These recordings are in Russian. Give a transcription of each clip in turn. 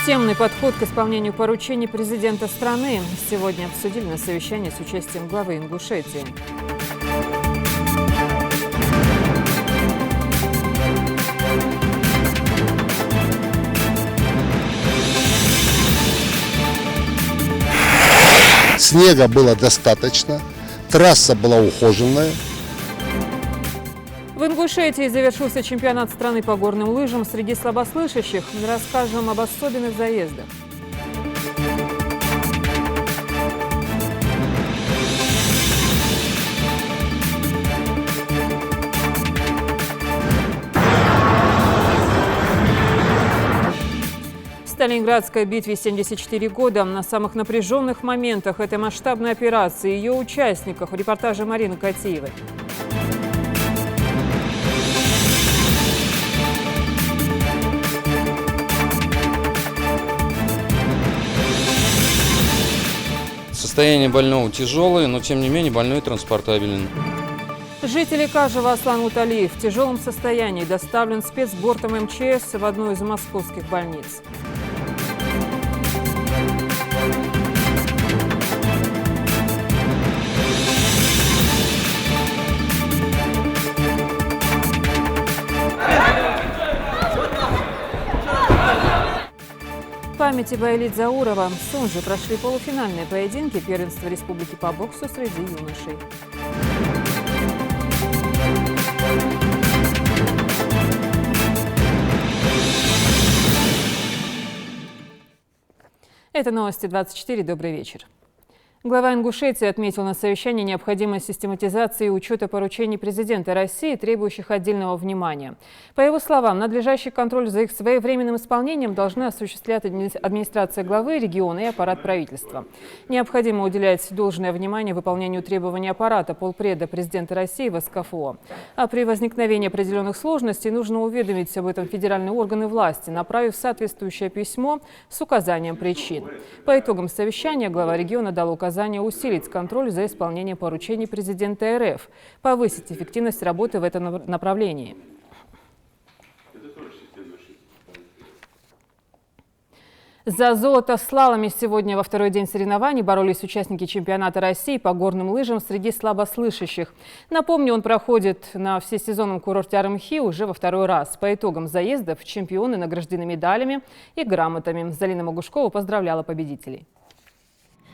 Системный подход к исполнению поручений президента страны сегодня обсудили на совещании с участием главы Ингушетии. Снега было достаточно, трасса была ухоженная. В Ингушетии завершился чемпионат страны по горным лыжам среди слабослышащих. Расскажем об особенных заездах. В Сталинградской битве 74 года на самых напряженных моментах этой масштабной операции и ее участников в репортаже Марины Котиевой. Состояние больного тяжелое, но тем не менее больной транспортабелен. Житель Кажева Аслан Уталиев в тяжелом состоянии доставлен спецбортом МЧС в одну из московских больниц. В памяти Байлит Заурова в Сунже прошли полуфинальные поединки первенства республики по боксу среди юношей. Это новости 24. Добрый вечер. Глава Ингушетии отметил на совещании необходимость систематизации и учета поручений президента России, требующих отдельного внимания. По его словам, надлежащий контроль за их своевременным исполнением должны осуществлять администрация главы региона и аппарат правительства. Необходимо уделять должное внимание выполнению требований аппарата полпреда президента России в СКФО. А при возникновении определенных сложностей нужно уведомить об этом федеральные органы власти, направив соответствующее письмо с указанием причин. По итогам совещания глава региона дал указание усилить контроль за исполнением поручений президента РФ, повысить эффективность работы в этом направлении. За золото в слаломе сегодня во второй день соревнований боролись участники чемпионата России по горным лыжам среди слабослышащих. Напомню, он проходит на всесезонном курорте Арымхи уже во второй раз. По итогам заездов чемпионы награждены медалями и грамотами. Залина Могушкова поздравляла победителей.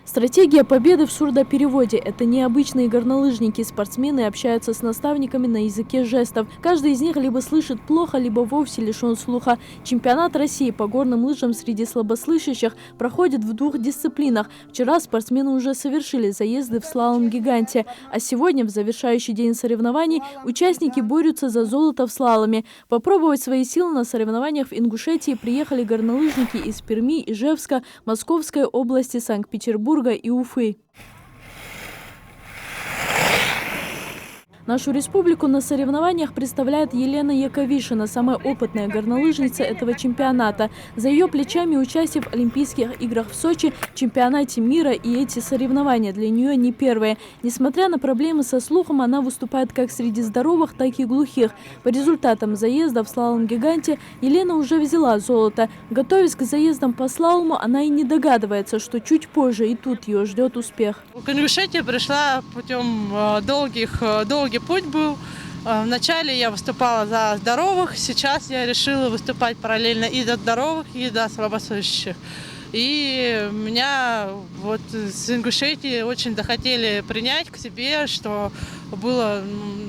Стратегия победы в сурдопереводе – это необычные горнолыжники. Спортсмены общаются с наставниками на языке жестов. Каждый из них либо слышит плохо, либо вовсе лишен слуха. Чемпионат России по горным лыжам среди слабослышащих проходит в двух дисциплинах. Вчера спортсмены уже совершили заезды в слалом-гиганте. А сегодня, в завершающий день соревнований, участники борются за золото в слаломе. Попробовать свои силы на соревнованиях в Ингушетии приехали горнолыжники из Перми, Ижевска, Московской области, Санкт-Петербурга и Уфы. Нашу республику на соревнованиях представляет Елена Яковишина, самая опытная горнолыжница этого чемпионата. За ее плечами участие в Олимпийских играх в Сочи, чемпионате мира, и эти соревнования для нее не первые. Несмотря на проблемы со слухом, она выступает как среди здоровых, так и глухих. По результатам заезда в слалом-гиганте Елена уже взяла золото. Готовясь к заездам по слалому, она и не догадывается, что чуть позже и тут ее ждет успех. В Ингушетию пришла путем долгий путь был. Вначале я выступала за здоровых, сейчас я решила выступать параллельно и за здоровых, и за слабослышащих. И меня вот с Ингушетии очень захотели принять к себе, что было,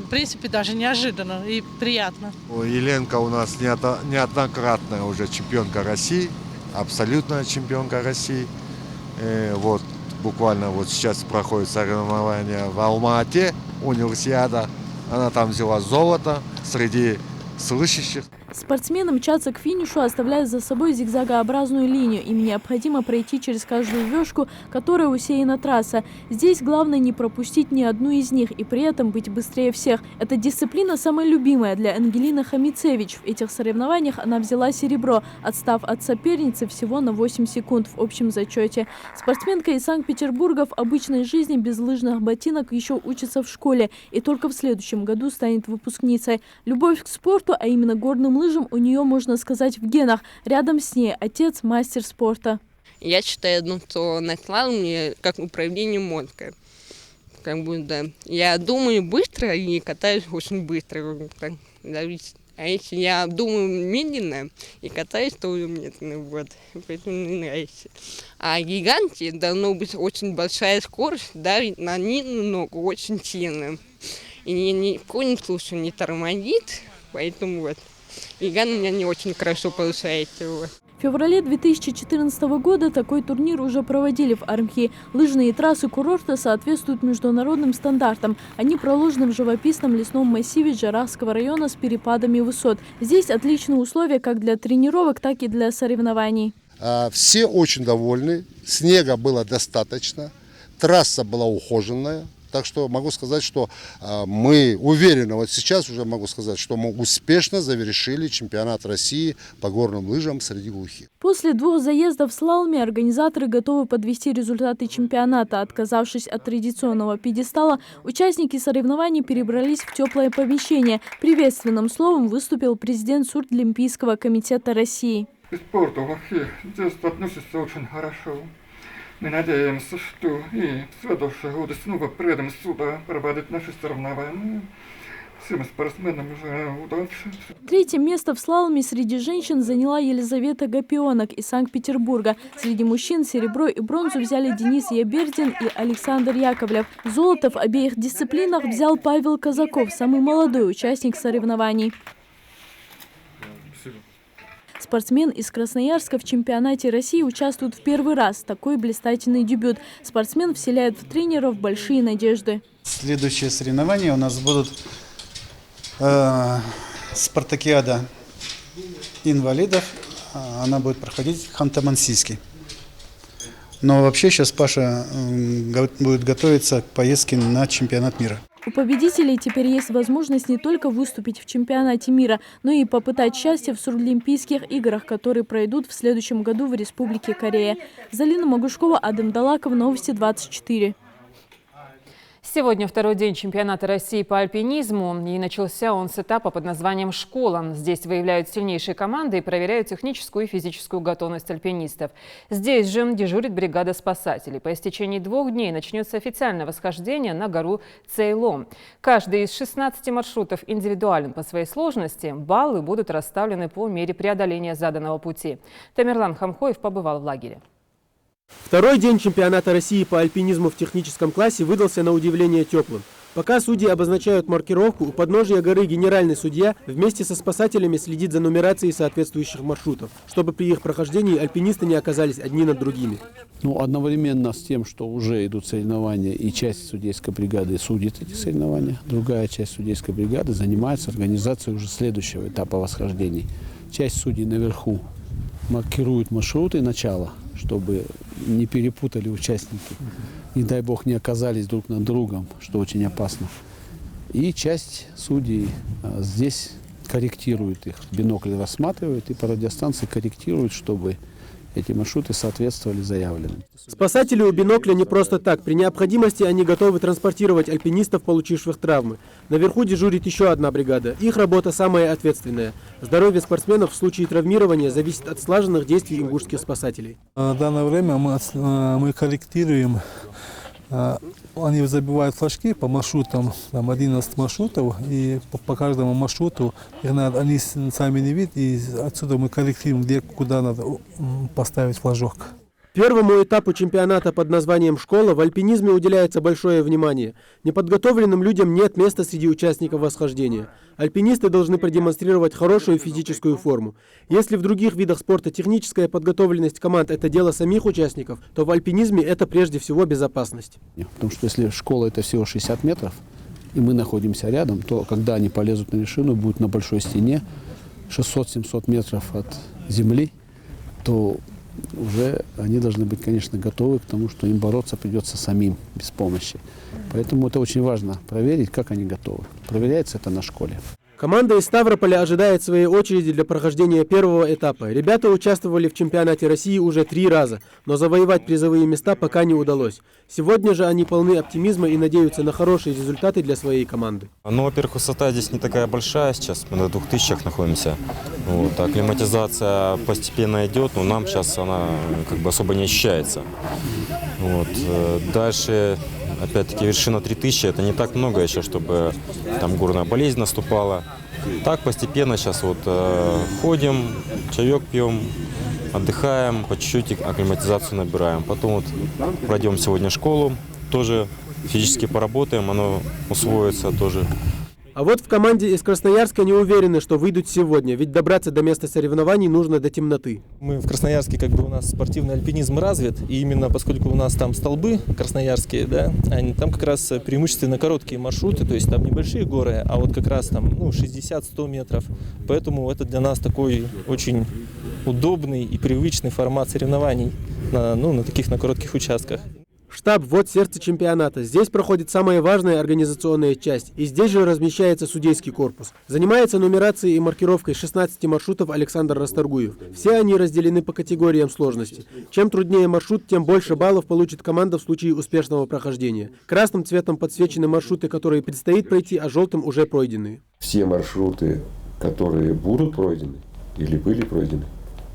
в принципе, даже неожиданно и приятно. Еленка у нас неоднократная уже чемпионка России, абсолютная чемпионка России. Вот буквально вот сейчас проходит соревнования в Алма-Ате, универсиада. Она там взяла золото среди слышащих. Спортсмены мчатся к финишу, оставляя за собой зигзагообразную линию. Им необходимо пройти через каждую вёшку, которая усеяна трасса. Здесь главное не пропустить ни одну из них и при этом быть быстрее всех. Эта дисциплина самая любимая для Ангелины Хамицевич. В этих соревнованиях она взяла серебро, отстав от соперницы всего на 8 секунд в общем зачете. Спортсменка из Санкт-Петербурга в обычной жизни без лыжных ботинок еще учится в школе и только в следующем году станет выпускницей. Любовь к спорту, а именно горным лыжам у нее, можно сказать, в генах. Рядом с ней отец мастер спорта. Я считаю, что на слаломе как управление мозга. Как бы, да. Я думаю быстро и катаюсь очень быстро. А если я думаю медленно и катаюсь, то уже медленно. Вот. Поэтому мне нравится. А гиганте должна быть очень большая скорость, давить на нижнюю ногу очень сильно. И ни в коем случае не тормозит. Поэтому вот. Гигант у меня не очень хорошо получается. Вот. В феврале 2014 года такой турнир уже проводили в Армхи. Лыжные трассы курорта соответствуют международным стандартам. Они проложены в живописном лесном массиве Джарахского района с перепадами высот. Здесь отличные условия как для тренировок, так и для соревнований. Все очень довольны, снега было достаточно, трасса была ухоженная. Так что могу сказать, что мы уверены, вот сейчас уже могу сказать, что мы успешно завершили чемпионат России по горным лыжам среди глухих. После 2 заездов в слаломе организаторы готовы подвести результаты чемпионата. Отказавшись от традиционного пьедестала, участники соревнований перебрались в теплое помещение. Приветственным словом выступил президент Сурдолимпийского комитета России. К спорту вообще здесь относятся очень хорошо. Мы надеемся, что и в следующие годы снова придем сюда проводить наши соревнования. Всем спортсменам желаю удачи. 3-е место в слаломе среди женщин заняла Елизавета Гапионок из Санкт-Петербурга. Среди мужчин серебро и бронзу взяли Денис Ябердин и Александр Яковлев. Золото в обеих дисциплинах взял Павел Казаков, самый молодой участник соревнований. Спортсмен из Красноярска в чемпионате России участвует в первый раз. Такой блистательный дебют. Спортсмен вселяет в тренеров большие надежды. Следующие соревнования у нас будут спартакиада инвалидов. Она будет проходить в Ханты-Мансийске. Но вообще сейчас Паша будет готовиться к поездке на чемпионат мира. У победителей теперь есть возможность не только выступить в чемпионате мира, но и попытать счастье в Сурдолимпийских играх, которые пройдут в следующем году в Республике Корея. Залина Магушкова, Адам Далаков, Новости 24. Сегодня второй день чемпионата России по альпинизму, и начался он с этапа под названием «Школа». Здесь выявляют сильнейшие команды и проверяют техническую и физическую готовность альпинистов. Здесь же дежурит бригада спасателей. По истечении 2 дней начнется официальное восхождение на гору Цейлом. Каждый из 16 маршрутов индивидуален по своей сложности. Баллы будут расставлены по мере преодоления заданного пути. Тамерлан Хамхоев побывал в лагере. Второй день чемпионата России по альпинизму в техническом классе выдался на удивление теплым. Пока судьи обозначают маркировку, у подножия горы генеральный судья вместе со спасателями следит за нумерацией соответствующих маршрутов, чтобы при их прохождении альпинисты не оказались одни над другими. Одновременно с тем, что уже идут соревнования, и часть судейской бригады судит эти соревнования, другая часть судейской бригады занимается организацией уже следующего этапа восхождений. Часть судей наверху маркирует маршруты начала, чтобы не перепутали участники, не дай бог не оказались друг над другом, что очень опасно. И часть судей здесь корректирует их, бинокль рассматривает и по радиостанции корректирует, чтобы эти маршруты соответствовали заявленным. Спасатели у бинокля не просто так. При необходимости они готовы транспортировать альпинистов, получивших травмы. Наверху дежурит еще одна бригада. Их работа самая ответственная. Здоровье спортсменов в случае травмирования зависит от слаженных действий ингушских спасателей. В данное время мы корректируем. Они забивают флажки по маршрутам, там 11 маршрутов, и по каждому маршруту они сами не видят, и отсюда мы корректируем, где, куда надо поставить флажок. Первому этапу чемпионата под названием «Школа» в альпинизме уделяется большое внимание. Неподготовленным людям нет места среди участников восхождения. Альпинисты должны продемонстрировать хорошую физическую форму. Если в других видах спорта техническая подготовленность команд – это дело самих участников, то в альпинизме это прежде всего безопасность. Потому что если школа – это всего 60 метров, и мы находимся рядом, то когда они полезут на вершину, будет на большой стене 600-700 метров от земли, то уже они должны быть, конечно, готовы к тому, что им бороться придется самим, без помощи. Поэтому это очень важно проверить, как они готовы. Проверяется это на школе. Команда из Ставрополя ожидает своей очереди для прохождения первого этапа. Ребята участвовали в чемпионате России уже 3 раза, но завоевать призовые места пока не удалось. Сегодня же они полны оптимизма и надеются на хорошие результаты для своей команды. Ну, во-первых, высота здесь не такая большая сейчас, мы на 2000 находимся. Вот, акклиматизация постепенно идет, но нам сейчас она как бы особо не ощущается. Вот. Дальше, опять-таки, вершина 3000, это не так много еще, чтобы там горная болезнь наступала. Так постепенно сейчас вот ходим, чаек пьем, отдыхаем, по чуть-чуть акклиматизацию набираем. Потом вот пройдем сегодня школу, тоже физически поработаем, оно усвоится тоже. А вот в команде из Красноярска не уверены, что выйдут сегодня, ведь добраться до места соревнований нужно до темноты. Мы в Красноярске, как бы у нас спортивный альпинизм развит, и именно поскольку у нас там столбы красноярские, да, там как раз преимущественно короткие маршруты, то есть там небольшие горы, а вот как раз там 60-100 метров. Поэтому это для нас такой очень удобный и привычный формат соревнований на коротких участках. Штаб – вот сердце чемпионата. Здесь проходит самая важная организационная часть. И здесь же размещается судейский корпус. Занимается нумерацией и маркировкой 16 маршрутов Александр Расторгуев. Все они разделены по категориям сложности. Чем труднее маршрут, тем больше баллов получит команда в случае успешного прохождения. Красным цветом подсвечены маршруты, которые предстоит пройти, а желтым уже пройденные. Все маршруты, которые будут пройдены или были пройдены,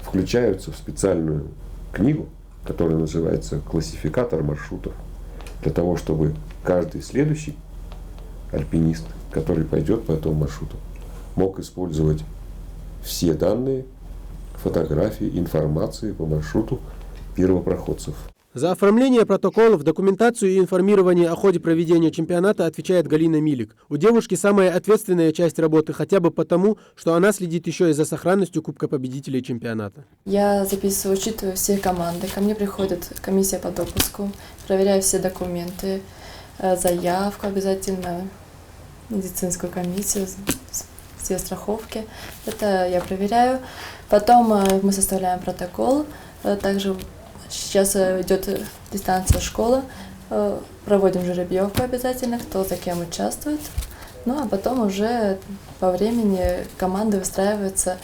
включаются в специальную книгу, который называется «Классификатор маршрутов», для того, чтобы каждый следующий альпинист, который пойдет по этому маршруту, мог использовать все данные, фотографии, информации по маршруту первопроходцев. За оформление протоколов, документацию и информирование о ходе проведения чемпионата отвечает Галина Милик. У девушки самая ответственная часть работы, хотя бы потому, что она следит еще и за сохранностью Кубка победителей чемпионата. Я записываю, учитываю все команды. Ко мне приходит комиссия по допуску, проверяю все документы, заявку обязательно, медицинскую комиссию, все страховки. Это я проверяю. Потом мы составляем протокол. Также сейчас идет дистанция школа, проводим жеребьевку обязательно, кто за кем участвует. Ну а потом уже по времени команды выстраиваются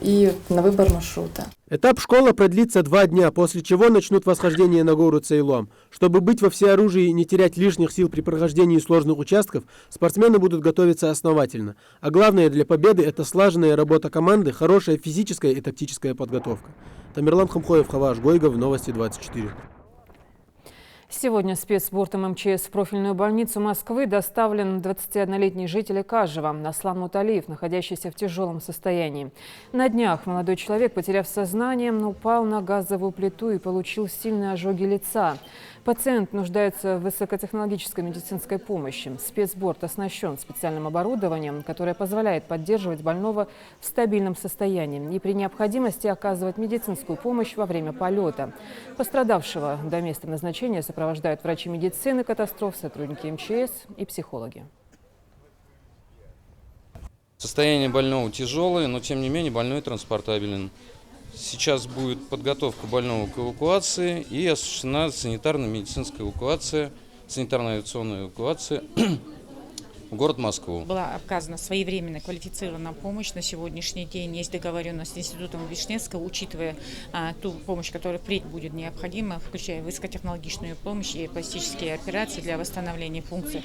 и на выбор маршрута. Этап школа продлится 2 дня, после чего начнут восхождение на гору Цейлом. Чтобы быть во всеоружии и не терять лишних сил при прохождении сложных участков, спортсмены будут готовиться основательно. А главное для победы – это слаженная работа команды, хорошая физическая и тактическая подготовка. Тамерлан Хамхоев, Хаваш Гойгов, Новости 24. Сегодня спецбортом МЧС в профильную больницу Москвы доставлен 21-летний житель Кажева Аслан Муталиев, находящийся в тяжелом состоянии. На днях молодой человек, потеряв сознание, упал на газовую плиту и получил сильные ожоги лица. Пациент нуждается в высокотехнологической медицинской помощи. Спецборд оснащен специальным оборудованием, которое позволяет поддерживать больного в стабильном состоянии и при необходимости оказывать медицинскую помощь во время полета. Пострадавшего до места назначения сопровождают врачи медицины катастроф, сотрудники МЧС и психологи. Состояние больного тяжелое, но тем не менее больной транспортабелен. Сейчас будет подготовка больного к эвакуации и осуществлена санитарно-медицинская эвакуация, санитарно-авиационная эвакуация в город Москву. Была оказана своевременная квалифицированная помощь. На сегодняшний день есть договоренность с Институтом Вишневского, учитывая ту помощь, которая впредь будет необходима, включая высокотехнологичную помощь и пластические операции для восстановления функций.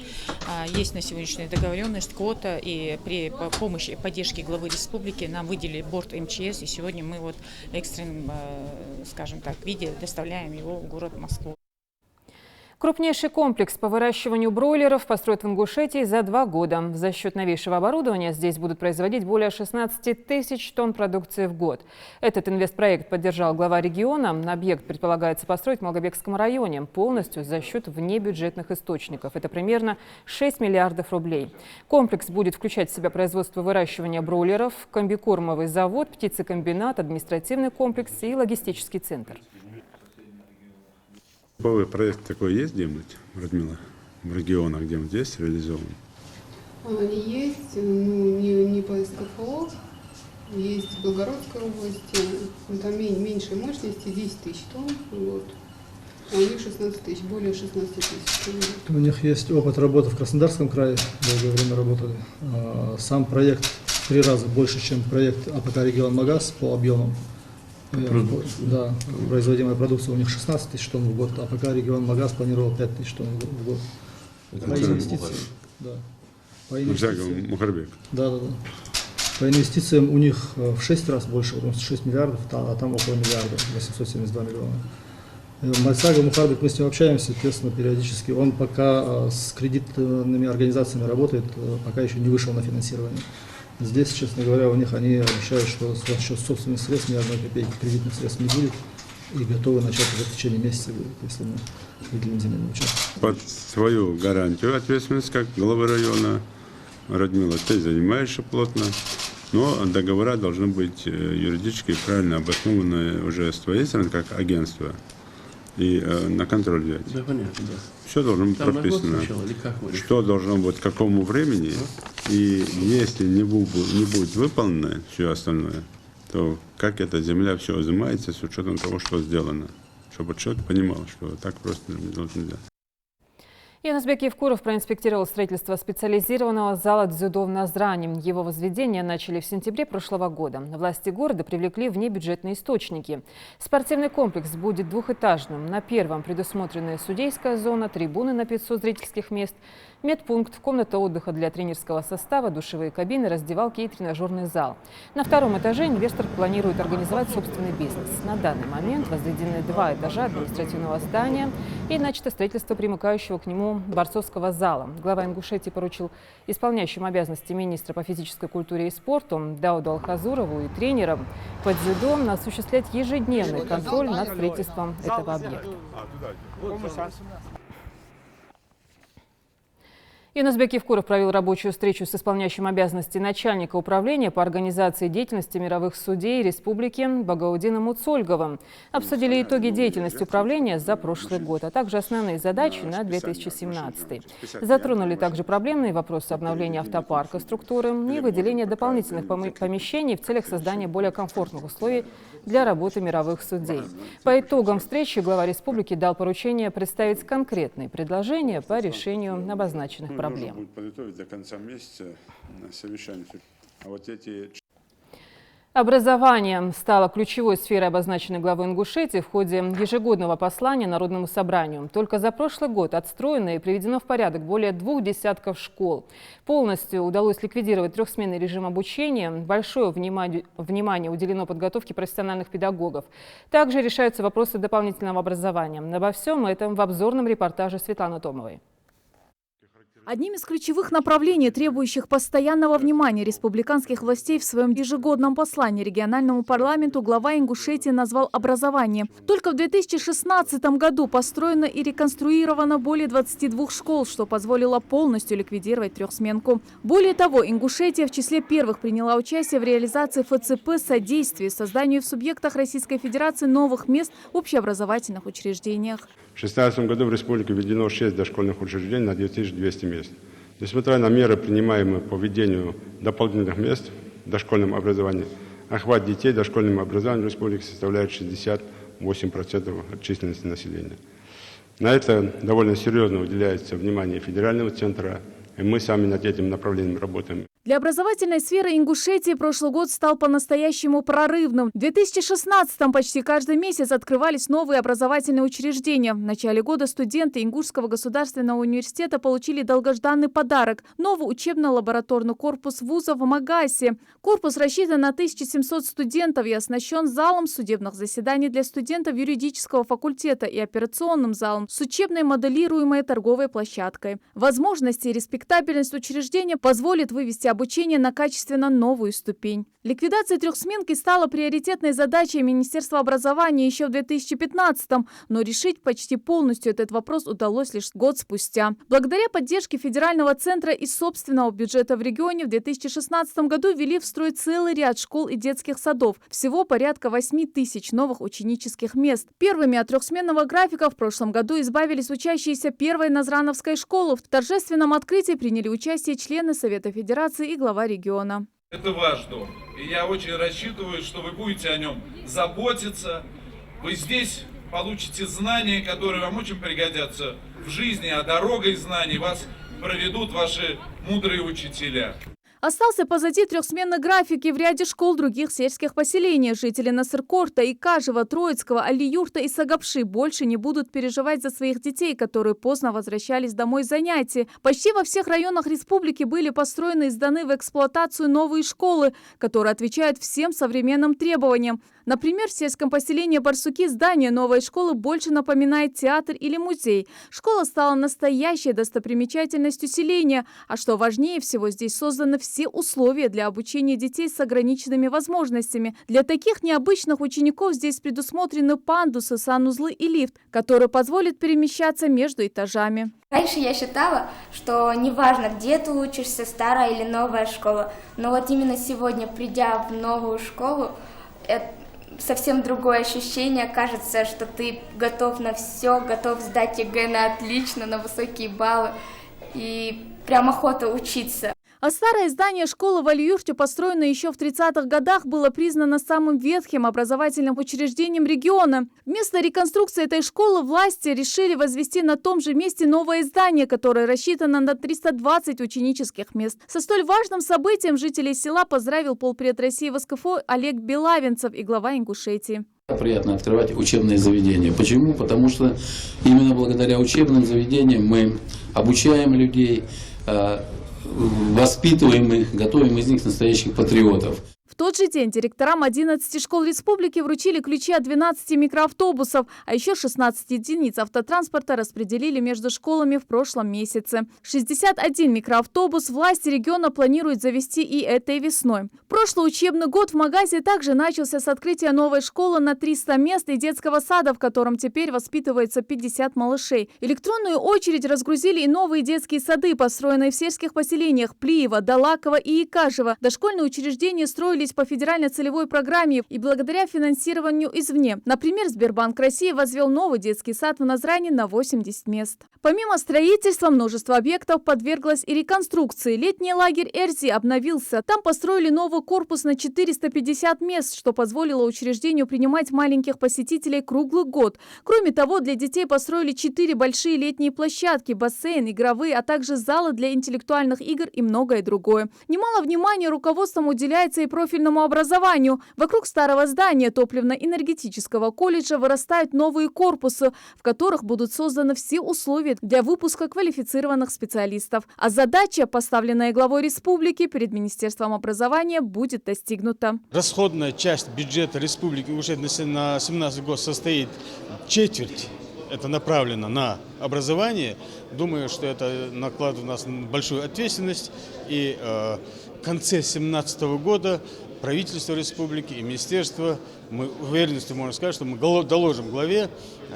Есть на сегодняшний день договоренность, квота, и при помощи и поддержке главы республики нам выделили борт МЧС, и сегодня мы в экстренном, скажем так, виде доставляем его в город Москву. Крупнейший комплекс по выращиванию бройлеров построят в Ингушетии за 2 года. За счет новейшего оборудования здесь будут производить более 16 тысяч тонн продукции в год. Этот инвестпроект поддержал глава региона. Объект предполагается построить в Малгобекском районе полностью за счет внебюджетных источников. Это примерно 6 миллиардов рублей. Комплекс будет включать в себя производство выращивания бройлеров, комбикормовый завод, птицекомбинат, административный комплекс и логистический центр. Проект такой есть где-нибудь, Радмила, в регионах, где-нибудь есть реализован? Есть, не по СКФО, есть в Белгородской области, там меньшей мощности, 10 тысяч тонн. Вот. А у них 16 тысяч, более 16 тысяч. У них есть опыт работы в Краснодарском крае, долгое время работали. Сам проект в 3 раза больше, чем проект АПК «Регион Магаз» по объемам. Да, производимая продукция у них 16 тысяч тонн в год, а АПК «Регион Магаз» планировал 5 тысяч тонн в год. По инвестициям, да. По инвестициям. Да. По инвестициям у них в 6 раз больше, потому что 6 миллиардов, а там около миллиарда, 872 миллиона. Мальсага Мухарбек, мы с ним общаемся, естественно, периодически. Он пока с кредитными организациями работает, пока еще не вышел на финансирование. Здесь, честно говоря, у них они обещают, что за счет собственных средств ни одной копейки кредитных средств не будет. И готовы начать уже в течение месяца, если мы выделим земельный участок. Под свою гарантию ответственность, как главы района, Радмила, ты занимаешься плотно, но договора должны быть юридически правильно обоснованы уже с твоей стороны, как агентство, и на контроль взять. Да, понятно, да. Все должно быть там прописано, сначала, или как что должно быть, к какому времени, и если не будет выполнено все остальное, то как эта земля все изымается с учетом того, что сделано, чтобы человек понимал, что так просто делать нельзя. Янусбек Евкуров проинспектировал строительство специализированного зала дзюдо в Назране. Его возведение начали в сентябре прошлого года. Власти города привлекли внебюджетные источники. Спортивный комплекс будет двухэтажным. На первом предусмотрены судейская зона, трибуны на 500 зрительских мест, медпункт, комната отдыха для тренерского состава, душевые кабины, раздевалки и тренажерный зал. На втором этаже инвестор планирует организовать собственный бизнес. На данный момент возведены 2 этажа административного здания и начато строительство примыкающего к нему борцовского зала. Глава Ингушетии поручил исполняющим обязанности министра по физической культуре и спорту Дауду Алхазурову и тренерам по дзюдо осуществлять ежедневный контроль над строительством этого объекта. Янусбек Евкуров провел рабочую встречу с исполняющим обязанности начальника управления по организации деятельности мировых судей Республики Багаудином Уцольговым. Обсудили итоги деятельности управления за прошлый год, а также основные задачи на 2017. Затронули также проблемные вопросы обновления автопарка структуры и выделения дополнительных помещений в целях создания более комфортных условий для работы мировых судей. По итогам встречи глава республики дал поручение представить конкретные предложения по решению обозначенных проблем. Будет подготовить до конца месяца совещание. А вот эти... Образование стало ключевой сферой, обозначенной главой Ингушетии в ходе ежегодного послания Народному собранию. Только за прошлый год отстроено и приведено в порядок более 2 десятков школ. Полностью удалось ликвидировать 3-сменный режим обучения. Большое внимание уделено подготовке профессиональных педагогов. Также решаются вопросы дополнительного образования. Обо всем этом в обзорном репортаже Светланы Томовой. Одним из ключевых направлений, требующих постоянного внимания республиканских властей в своем ежегодном послании региональному парламенту, глава Ингушетии назвал образование. Только в 2016 году построено и реконструировано более 22 школ, что позволило полностью ликвидировать 3-сменку. Более того, Ингушетия в числе первых приняла участие в реализации ФЦП содействия созданию в субъектах Российской Федерации новых мест в общеобразовательных учреждениях. В 2016 году в республике введено 6 дошкольных учреждений на 9200 мест. Несмотря на меры, принимаемые по введению дополнительных мест в дошкольном образовании, охват детей дошкольным образованием в республике составляет 68% от численности населения. На это довольно серьезно уделяется внимание федерального центра, и мы сами над этим направлением работаем. Для образовательной сферы Ингушетии прошлый год стал по-настоящему прорывным. В 2016-м почти каждый месяц открывались новые образовательные учреждения. В начале года студенты Ингушского государственного университета получили долгожданный подарок – новый учебно-лабораторный корпус вуза в Магасе. Корпус рассчитан на 1700 студентов и оснащен залом судебных заседаний для студентов юридического факультета и операционным залом с учебной моделируемой торговой площадкой. Возможности и респектабельность учреждения позволит вывести обучение на качественно новую ступень. Ликвидация 3-сменки стала приоритетной задачей Министерства образования еще в 2015-м, но решить почти полностью этот вопрос удалось лишь год спустя. Благодаря поддержке федерального центра и собственного бюджета в регионе в 2016 году ввели в строй целый ряд школ и детских садов. Всего порядка 8000 новых ученических мест. Первыми от 3-сменного графика в прошлом году избавились учащиеся первой Назрановской школы. В торжественном открытии приняли участие члены Совета Федерации и глава региона. Это ваш дом, и я очень рассчитываю, что вы будете о нем заботиться. Вы здесь получите знания, которые вам очень пригодятся в жизни, а дорогой знаний вас проведут ваши мудрые учителя. Остался позади трехсменный график и в ряде школ других сельских поселений. Жители Насыркорта, Икажева, Троицкого, Али-Юрта и Сагапши больше не будут переживать за своих детей, которые поздно возвращались домой с занятий. Почти во всех районах республики были построены и сданы в эксплуатацию новые школы, которые отвечают всем современным требованиям. Например, в сельском поселении Барсуки здание новой школы больше напоминает театр или музей. Школа стала настоящей достопримечательностью селения. А что важнее всего, здесь созданы все условия для обучения детей с ограниченными возможностями. Для таких необычных учеников здесь предусмотрены пандусы, санузлы и лифт, который позволит перемещаться между этажами. Раньше я считала, что неважно, где ты учишься, старая или новая школа, но вот именно сегодня, придя в новую школу, это совсем другое ощущение. Кажется, что ты готов на все, готов сдать ЕГЭ на отлично, на высокие баллы, и прям охота учиться. А старое здание школы в Али-Юрте, построенное еще в 30-х годах, было признано самым ветхим образовательным учреждением региона. Вместо реконструкции этой школы власти решили возвести на том же месте новое здание, которое рассчитано на 320 ученических мест. Со столь важным событием жителей села поздравил полпред России в СКФО Олег Белавинцев и глава Ингушетии. Приятно открывать учебные заведения. Почему? Потому что именно благодаря учебным заведениям мы обучаем людей, воспитываем их, готовим из них настоящих патриотов. В тот же день директорам 11 школ республики вручили ключи от 12 микроавтобусов, а еще 16 единиц автотранспорта распределили между школами в прошлом месяце. 61 микроавтобус власти региона планируют завести и этой весной. Прошлый учебный год в Магазе также начался с открытия новой школы на 300 мест и детского сада, в котором теперь воспитывается 50 малышей. Электронную очередь разгрузили и новые детские сады, построенные в сельских поселениях Плиева, Далакова и Икажева. Дошкольные учреждения строились по федеральной целевой программе и благодаря финансированию извне. Например, Сбербанк России возвел новый детский сад в Назране на 80 мест. Помимо строительства, множество объектов подверглось и реконструкции. Летний лагерь Эрзи обновился. Там построили новый корпус на 450 мест, что позволило учреждению принимать маленьких посетителей круглый год. Кроме того, для детей построили 4 большие летние площадки, бассейн, игровые, а также залы для интеллектуальных игр и многое другое. Немало внимания руководством уделяется и профильному образованию. Вокруг старого здания топливно-энергетического колледжа вырастают новые корпусы, в которых будут созданы все условия для выпуска квалифицированных специалистов. А задача, поставленная главой республики перед Министерством образования, будет достигнута. Расходная часть бюджета республики уже на 2017 год состоит четверть. Это направлено на образование. Думаю, что это накладывает на нас большую ответственность. И в конце 2017 года правительство республики и министерство, мы уверенностью можно сказать, что мы доложим главе,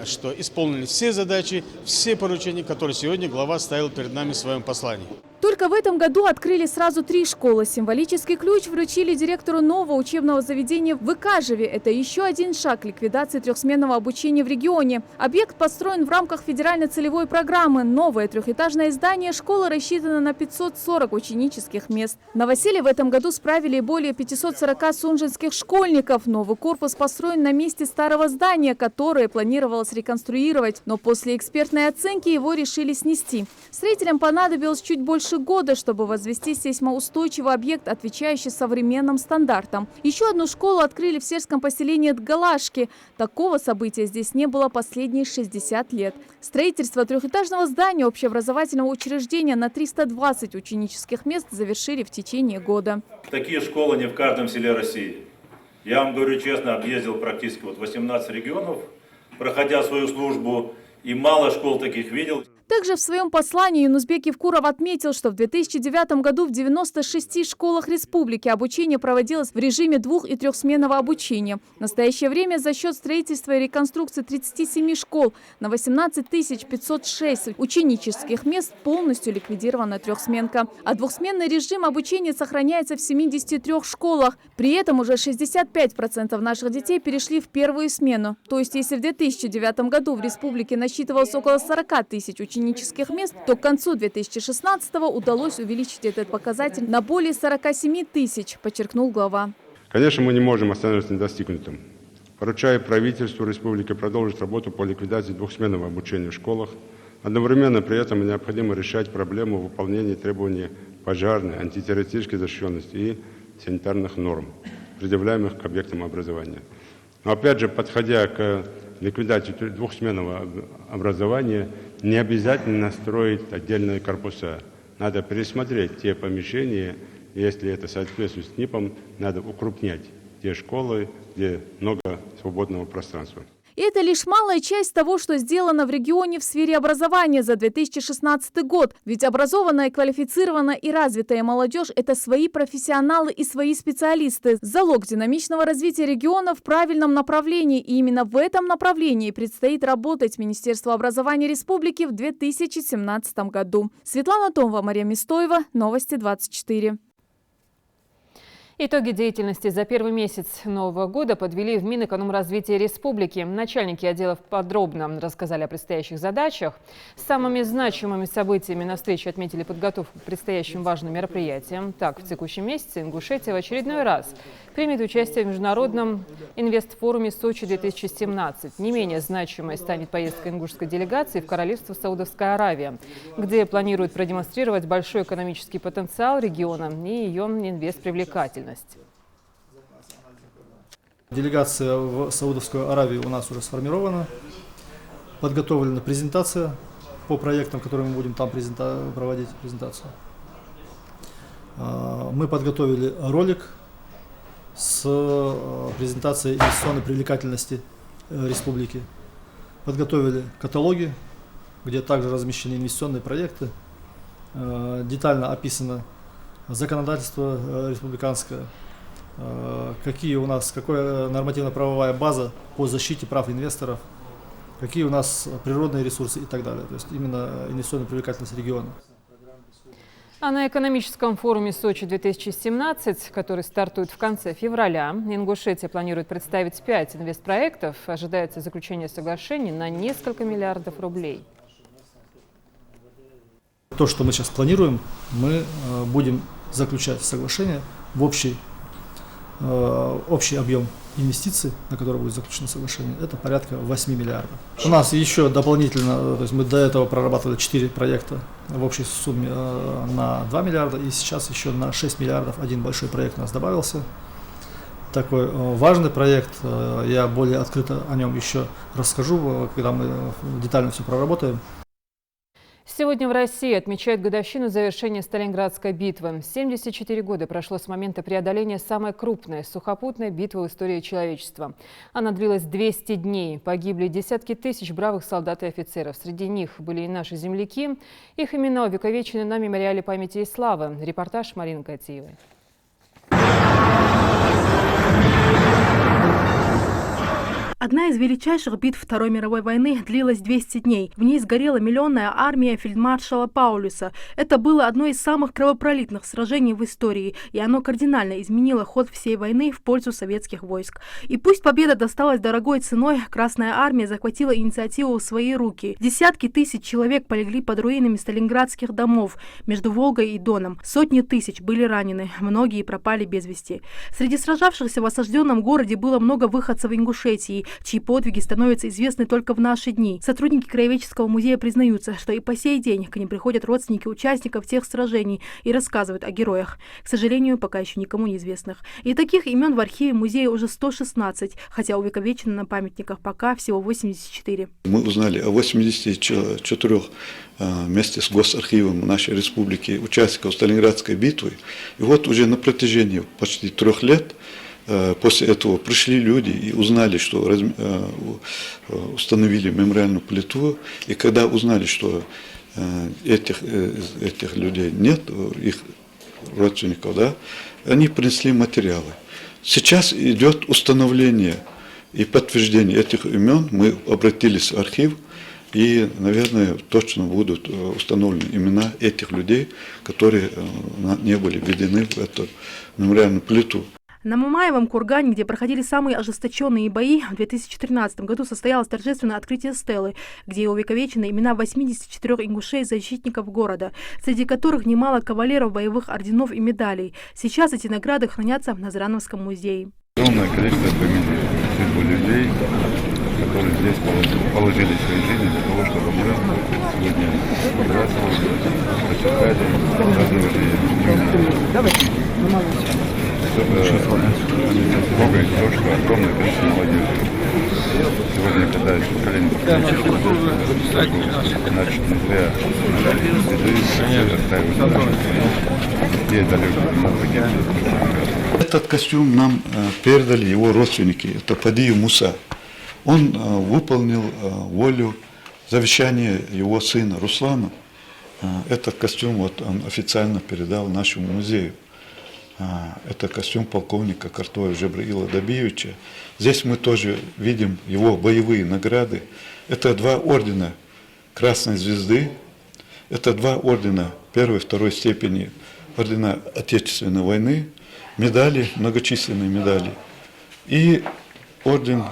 что исполнили все задачи, все поручения, которые сегодня глава ставил перед нами в своем послании. Только в этом году открыли сразу 3 школы. Символический ключ вручили директору нового учебного заведения в Икажеве. Это еще один шаг к ликвидации трехсменного обучения в регионе. Объект построен в рамках федеральной целевой программы. Новое трехэтажное здание школы рассчитано на 540 ученических мест. В Новоселе в этом году справили более 540 сунжинских школьников. Новый корпус построен на месте старого здания, которое планировалось реконструировать. Но после экспертной оценки его решили снести. Строителям понадобилось чуть больше года, чтобы возвести сейсмоустойчивый объект, отвечающий современным стандартам. Еще одну школу открыли в сельском поселении Дгалашки. Такого события здесь не было последние 60 лет. Строительство трехэтажного здания общеобразовательного учреждения на 320 ученических мест завершили в течение года. Такие школы не в каждом селе России. Я вам говорю честно, объездил практически 18 регионов, проходя свою службу, и мало школ таких видел. Также в своем послании Юнусбек Евкуров отметил, что в 2009 году в 96 школах республики обучение проводилось в режиме 2- и 3-сменного обучения. В настоящее время за счет строительства и реконструкции 37 школ на 18 506 ученических мест полностью ликвидирована трехсменка. А двухсменный режим обучения сохраняется в 73 школах. При этом уже 65% наших детей перешли в первую смену. То есть если в 2009 году в республике насчитывалось около 40 тысяч учеников, мест, то к концу 2016-го удалось увеличить этот показатель на более 47 тысяч, подчеркнул глава. Конечно, мы не можем остановиться на достигнутом. Поручаю правительству республики продолжить работу по ликвидации двухсменного обучения в школах. Одновременно при этом необходимо решать проблему выполнения требований пожарной, антитеррористической защищенности и санитарных норм, предъявляемых к объектам образования. Но опять же, подходя к ликвидации двухсменного образования, не обязательно строить отдельные корпуса. Надо пересмотреть те помещения, если это соответствует с НИПом, надо укрупнять те школы, где много свободного пространства. И это лишь малая часть того, что сделано в регионе в сфере образования за 2016 год. Ведь образованная, квалифицированная и развитая молодежь – это свои профессионалы и свои специалисты. Залог динамичного развития региона в правильном направлении. И именно в этом направлении предстоит работать Министерству образования республики в 2017 году. Светлана Томова, Мария Мистоева, Новости 24. Итоги деятельности за первый месяц нового года подвели в Минэкономразвития республики. Начальники отделов подробно рассказали о предстоящих задачах. Самыми значимыми событиями на встрече отметили подготовку к предстоящим важным мероприятиям. Так, в текущем месяце Ингушетия в очередной раз примет участие в международном инвестфоруме Сочи-2017. Не менее значимой станет поездка ингушской делегации в Королевство Саудовская Аравия, где планируют продемонстрировать большой экономический потенциал региона и ее инвестпривлекательность. Делегация в Саудовскую Аравию у нас уже сформирована. Подготовлена презентация по проектам, которые мы будем там проводить презентацию. Мы подготовили ролик с презентацией инвестиционной привлекательности республики. Подготовили каталоги, где также размещены инвестиционные проекты. Детально описано законодательство республиканское, какая нормативно-правовая база по защите прав инвесторов, какие у нас природные ресурсы и так далее. То есть именно инвестиционная привлекательность региона. А на экономическом форуме Сочи-2017, который стартует в конце февраля, Ингушетия планирует представить 5 инвестпроектов. Ожидается заключение соглашений на несколько миллиардов рублей. То, что мы сейчас планируем, мы будем заключать соглашение в общий объем инвестиций, на который будет заключено соглашение, это порядка 8 миллиардов. У нас еще дополнительно, то есть мы до этого прорабатывали 4 проекта в общей сумме на 2 миллиарда, и сейчас еще на 6 миллиардов один большой проект у нас добавился. Такой важный проект, я более открыто о нем еще расскажу, когда мы детально все проработаем. Сегодня в России отмечают годовщину завершения Сталинградской битвы. 74 года прошло с момента преодоления самой крупной сухопутной битвы в истории человечества. Она длилась 200 дней. Погибли десятки тысяч бравых солдат и офицеров. Среди них были и наши земляки. Их имена увековечены на мемориале памяти и славы. Репортаж Марины Катиевой. Одна из величайших битв Второй мировой войны длилась 200 дней. В ней сгорела миллионная армия фельдмаршала Паулюса. Это было одно из самых кровопролитных сражений в истории, и оно кардинально изменило ход всей войны в пользу советских войск. И пусть победа досталась дорогой ценой, Красная армия захватила инициативу в свои руки. Десятки тысяч человек полегли под руинами сталинградских домов между Волгой и Доном. Сотни тысяч были ранены, многие пропали без вести. Среди сражавшихся в осажденном городе было много выходцев Ингушетии, чьи подвиги становятся известны только в наши дни. Сотрудники Краеведческого музея признаются, что и по сей день к ним приходят родственники участников тех сражений и рассказывают о героях. К сожалению, пока еще никому неизвестных. И таких имен в архиве музея уже 116, хотя увековечено на памятниках пока всего 84. Мы узнали о 84 вместе с Госархивом нашей республики участников Сталинградской битвы. И вот уже на протяжении почти 3 лет после этого пришли люди и узнали, что установили мемориальную плиту, и когда узнали, что этих людей нет, их родственников, да, они принесли материалы. Сейчас идет установление и подтверждение этих имен. Мы обратились в архив, и, наверное, точно будут установлены имена этих людей, которые не были введены в эту мемориальную плиту. На Мамаевом кургане, где проходили самые ожесточенные бои, в 2013 году состоялось торжественное открытие стелы, где увековечены имена 84 ингушей-защитников города, среди которых немало кавалеров боевых орденов и медалей. Сейчас эти награды хранятся в Назрановском музее. Огромное количество фамилий людей, которые здесь положили свои жизни для того, чтобы мы сегодня здравствовали, протекали, праздновали трогает то, что огромное количество молодежи. Сегодня, когда еще поколение значит, не зря Этот костюм нам передали его родственники, это Падиев Муса. Он выполнил волю завещания его сына Руслана. Этот костюм вот он официально передал нашему музею. Это костюм полковника Картоя Жебраила Добиевича. Здесь мы тоже видим его боевые награды. Это 2 ордена Красной Звезды, это 2 ордена 1 и 2 степени, ордена Отечественной войны, медали, многочисленные медали. И орден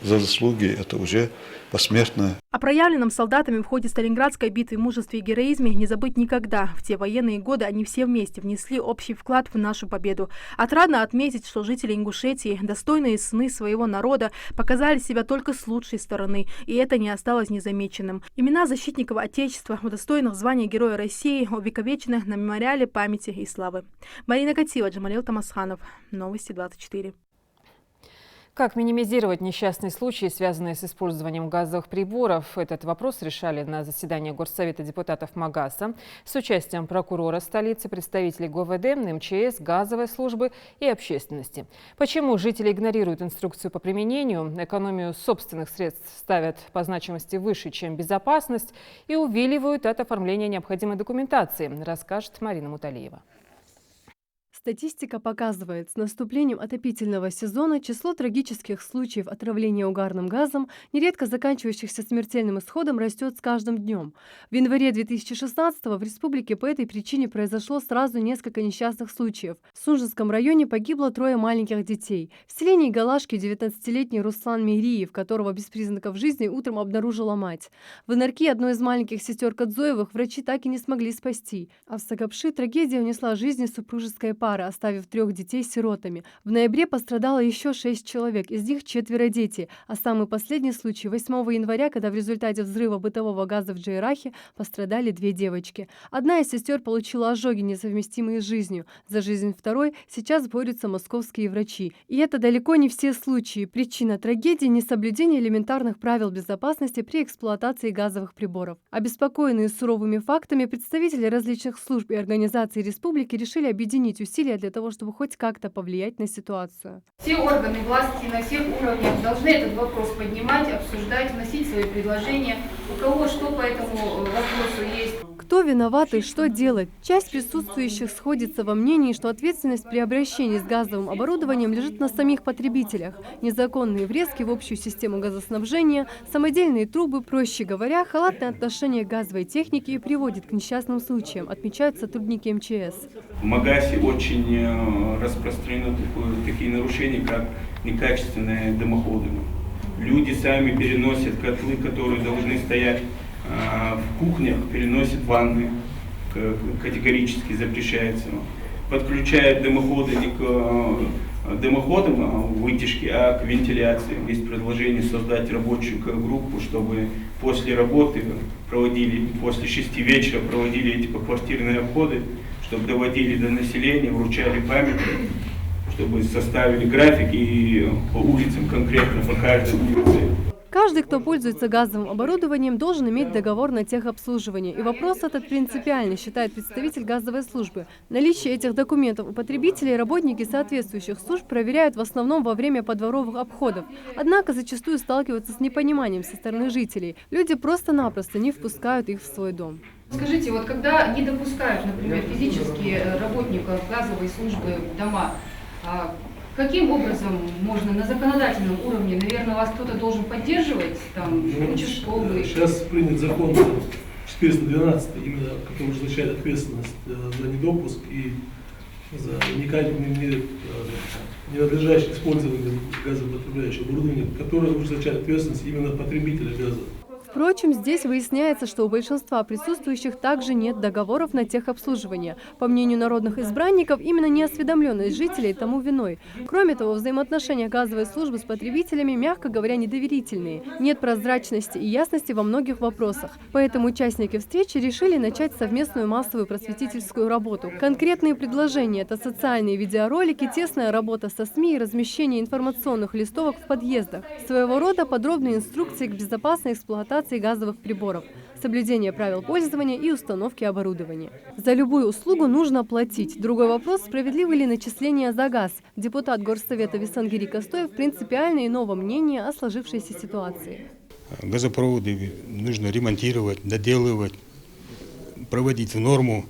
за заслуги, это уже посмертно. О проявленном солдатами в ходе Сталинградской битвы мужестве и героизме не забыть никогда. В те военные годы они все вместе внесли общий вклад в нашу победу. Отрадно отметить, что жители Ингушетии, достойные сыны своего народа, показали себя только с лучшей стороны, и это не осталось незамеченным. Имена защитников Отечества, удостоенных звания Героя России, увековечены на мемориале памяти и славы. Марина Катива, Джамалил Тамасханов. Новости 24. Как минимизировать несчастные случаи, связанные с использованием газовых приборов? Этот вопрос решали на заседании Горсовета депутатов Магаса с участием прокурора столицы, представителей ГУВД, МЧС, газовой службы и общественности. Почему жители игнорируют инструкцию по применению, экономию собственных средств ставят по значимости выше, чем безопасность, и увиливают от оформления необходимой документации, расскажет Марина Муталиева. Статистика показывает, с наступлением отопительного сезона число трагических случаев отравления угарным газом, нередко заканчивающихся смертельным исходом, растет с каждым днем. В январе 2016-го в республике по этой причине произошло сразу несколько несчастных случаев. В Сунжинском районе погибло 3 маленьких детей. В селении Галашки 19-летний Руслан Мейриев, которого без признаков жизни утром обнаружила мать. В Инарке одной из маленьких сестер Кадзоевых врачи так и не смогли спасти. А в Сагапши трагедия унесла жизни супружеской пары, оставив 3 детей сиротами. В ноябре пострадало еще 6 человек, из них 4 дети. А самый последний случай 8 января, когда в результате взрыва бытового газа в Джейрахе пострадали 2 девочки. Одна из сестер получила ожоги, несовместимые с жизнью. За жизнь второй сейчас борются московские врачи. И это далеко не все случаи. Причина трагедии – несоблюдение элементарных правил безопасности при эксплуатации газовых приборов. Обеспокоенные суровыми фактами, представители различных служб и организаций республики решили объединить усилия для того, чтобы хоть как-то повлиять на ситуацию. Все органы власти на всех уровнях должны этот вопрос поднимать, обсуждать, вносить свои предложения. У кого что по этому вопросу есть. Кто виноват и что делать? Часть присутствующих сходится во мнении, что ответственность при обращении с газовым оборудованием лежит на самих потребителях. Незаконные врезки в общую систему газоснабжения, самодельные трубы, проще говоря, халатное отношение к газовой технике приводит к несчастным случаям, отмечают сотрудники МЧС. В Магасе очень распространены такие нарушения, как некачественные дымоходы. Люди сами переносят котлы, которые должны стоять в кухнях, переносят ванны, категорически запрещается. Подключают дымоходы не к дымоходам вытяжки, а к вентиляции. Есть предложение создать рабочую группу, чтобы после работы проводили, после 6 вечера проводили эти поквартирные обходы, чтобы доводили до населения, вручали памятники, чтобы составили график и по улицам конкретно по каждой улице. Каждый, кто пользуется газовым оборудованием, должен иметь договор на техобслуживание. И вопрос этот принципиальный, считает представитель газовой службы. Наличие этих документов у потребителей работники соответствующих служб проверяют в основном во время подворовых обходов. Однако зачастую сталкиваются с непониманием со стороны жителей. Люди просто-напросто не впускают их в свой дом. Скажите, вот когда не допускают, например, физически работников газовой службы в дома, каким образом можно на законодательном уровне, наверное, вас кто-то должен поддерживать, там, участковый? Сейчас принят закон 412, именно, который ужесточает ответственность за недопуск и за ненадлежащее использование газопотребляющего оборудования, который ужесточает ответственность именно потребителя газа. Впрочем, здесь выясняется, что у большинства присутствующих также нет договоров на техобслуживание. По мнению народных избранников, именно неосведомленность жителей тому виной. Кроме того, взаимоотношения газовой службы с потребителями, мягко говоря, недоверительные. Нет прозрачности и ясности во многих вопросах. Поэтому участники встречи решили начать совместную массовую просветительскую работу. Конкретные предложения – это социальные видеоролики, тесная работа со СМИ и размещение информационных листовок в подъездах. Своего рода подробные инструкции к безопасной эксплуатации газовых приборов, соблюдение правил пользования и установки оборудования. За любую услугу нужно платить. Другой вопрос – справедливы ли начисления за газ? Депутат Горсовета Висангири Костоев принципиально иного мнения о сложившейся ситуации. Газопроводы нужно ремонтировать, доделывать, проводить в норму.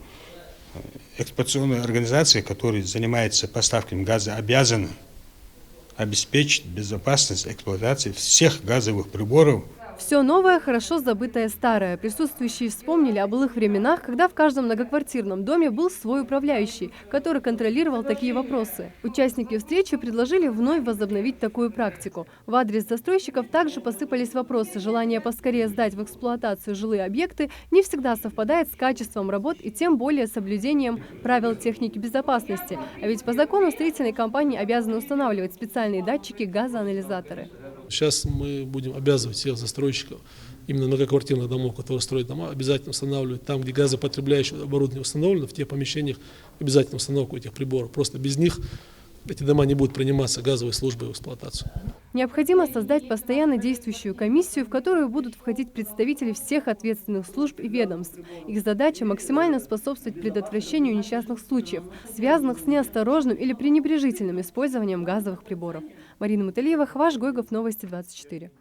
Эксплуатационная организация, которая занимается поставками газа, обязана обеспечить безопасность эксплуатации всех газовых приборов. Все новое, хорошо забытое старое. Присутствующие вспомнили о былых временах, когда в каждом многоквартирном доме был свой управляющий, который контролировал такие вопросы. Участники встречи предложили вновь возобновить такую практику. В адрес застройщиков также посыпались вопросы. Желание поскорее сдать в эксплуатацию жилые объекты не всегда совпадает с качеством работ и тем более соблюдением правил техники безопасности. А ведь по закону строительные компании обязаны устанавливать специальные датчики, газоанализаторы. Сейчас мы будем обязывать всех застройщиков, именно многоквартирных домов, которые строят дома, обязательно устанавливать там, где газопотребляющее оборудование установлено, в тех помещениях обязательно установку этих приборов. Просто без них эти дома не будут приниматься газовой службой в эксплуатацию. Необходимо создать постоянно действующую комиссию, в которую будут входить представители всех ответственных служб и ведомств. Их задача – максимально способствовать предотвращению несчастных случаев, связанных с неосторожным или пренебрежительным использованием газовых приборов. Марина Муталиева, Хваш Гойгов, Новости 24.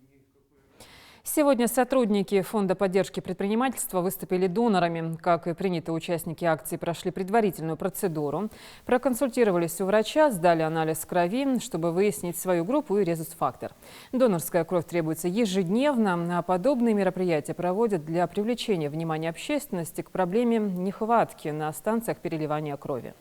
Сегодня сотрудники Фонда поддержки предпринимательства выступили донорами. Как и принято, участники акции прошли предварительную процедуру, проконсультировались у врача, сдали анализ крови, чтобы выяснить свою группу и резус-фактор. Донорская кровь требуется ежедневно, а подобные мероприятия проводят для привлечения внимания общественности к проблеме нехватки на станциях переливания крови.